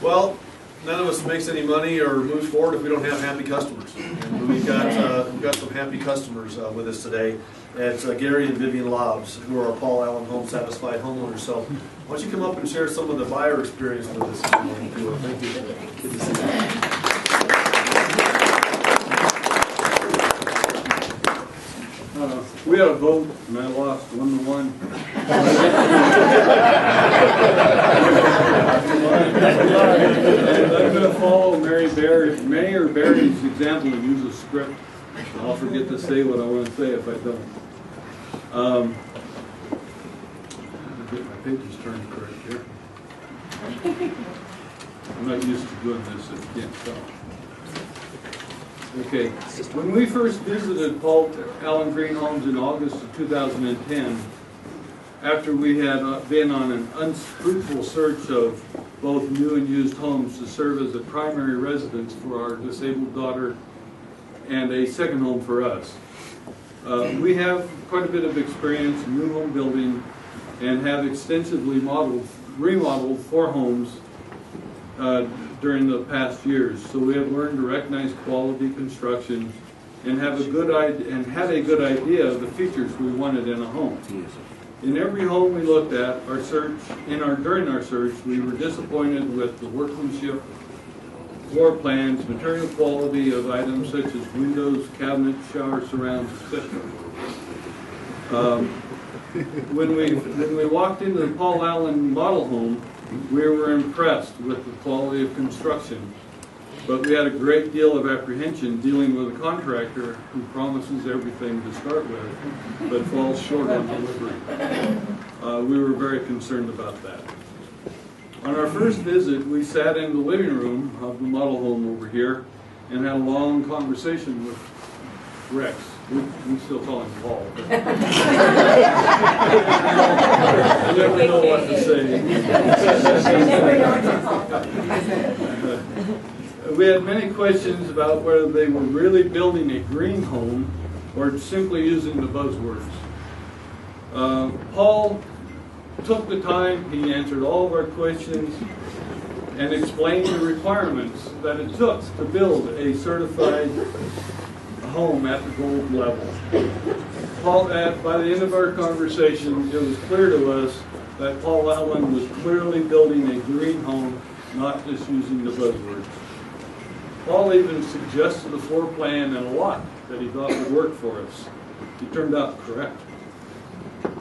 Well, none of us makes any money or moves forward if we don't have happy customers. And we've got some happy customers with us today. It's Gary and Vivian Lobbs, who are Paul Allen Home Satisfied homeowners. So why don't you come up and share some of the buyer experience with us? Thank you. Good to see you. We had a vote, and I lost 1-1. And I'm going to follow Mayor Barry's example and use a script. I'll forget to say what I want to say if I don't. Get my pages turned correct here. I'm not used to doing this if you can't tell. Okay, when we first visited Paul Allen Green Homes in August of 2010, after we had been on an unfruitful search of both new and used homes to serve as a primary residence for our disabled daughter and a second home for us. We have quite a bit of experience in new home building and have extensively remodeled 4 homes during the past years, so we have learned to recognize quality construction and had a good idea of the features we wanted in a home. In every home we looked at, during our search, we were disappointed with the workmanship, floor plans, material quality of items such as windows, cabinets, shower surrounds, etc. When we walked into the Paul Allen model home, we were impressed with the quality of construction, but we had a great deal of apprehension dealing with a contractor who promises everything to start with, but falls short on delivery. We were very concerned about that. On our first visit, we sat in the living room of the model home over here and had a long conversation with Rex. We still call him Paul. But I never know what to say. We had many questions about whether they were really building a green home or simply using the buzzwords. Paul took the time, he answered all of our questions, and explained the requirements that it took to build a certified home at the gold level. Paul, by the end of our conversation, it was clear to us that Paul Allen was clearly building a green home, not just using the buzzwords. Paul even suggested a floor plan and a lot that he thought would work for us. He turned out correct.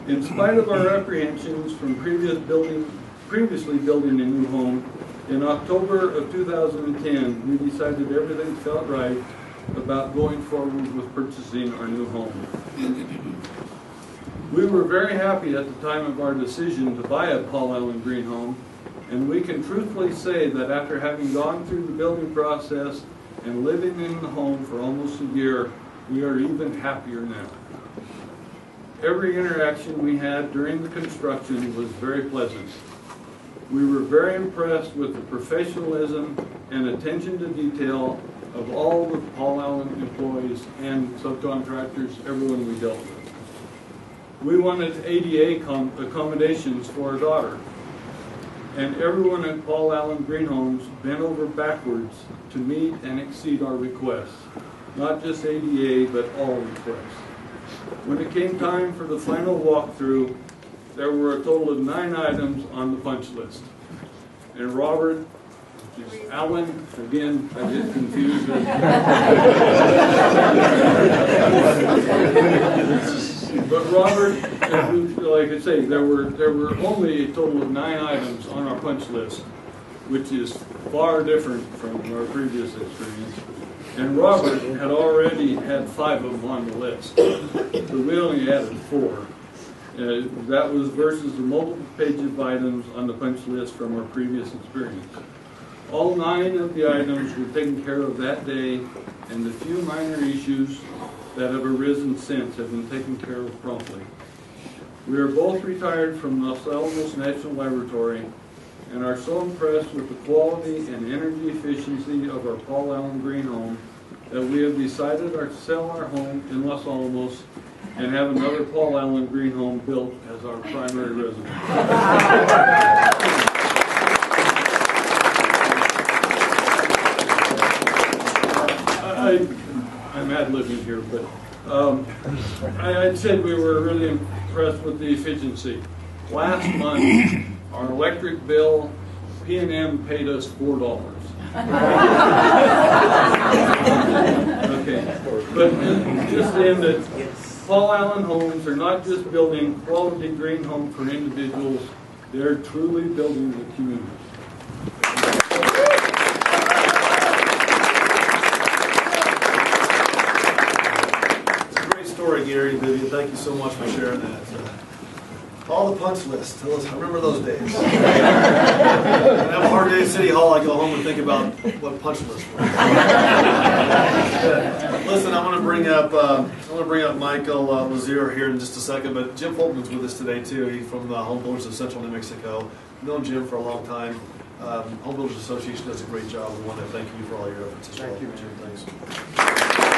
In spite of our apprehensions from previously building a new home, in October of 2010, we decided everything felt right about going forward with purchasing our new home. We were very happy at the time of our decision to buy a Paul Allen Green home, and we can truthfully say that after having gone through the building process and living in the home for almost a year, we are even happier now. Every interaction we had during the construction was very pleasant. We were very impressed with the professionalism and attention to detail of all the Paul Allen employees and subcontractors, everyone we dealt with. We wanted ADA accommodations for our daughter, and everyone at Paul Allen Green Homes bent over backwards to meet and exceed our requests. Not just ADA, but all requests. When it came time for the final walkthrough, there were a total of 9 items on the punch list. And Robert, which is Allen, again, I get confused. But Robert, like I say, there were only a total of 9 items on our punch list, which is far different from our previous experience. And Robert had already had 5 of them on the list, so we only added 4. That was versus the multiple pages of items on the punch list from our previous experience. All 9 of the items were taken care of that day, and the few minor issues that have arisen since have been taken care of promptly. We are both retired from Los Alamos National Laboratory and are so impressed with the quality and energy efficiency of our Paul Allen Green home that we have decided to sell our home in Los Alamos and have another Paul Allen Green home built as our primary residence. I'm ad-libbing here, but I said we were really impressed with the efficiency. Last month, our electric bill, P&M paid us $4. Okay, but just in that Paul Allen Homes are not just building quality green homes for individuals, they're truly building the community. It's a great story, Gary and Vivian. Thank you so much for sharing that. All the punch lists. I remember those days. When I have a hard day at City Hall, I go home and think about what punch lists were. Listen, I'm going to bring up Michael Lazier here in just a second, but Jim Foltman's with us today too. He's from the Home Builders of Central New Mexico. I've known Jim for a long time. Home Builders Association does a great job. We want to thank you for all your efforts as well. Thank you, Jim. Thanks.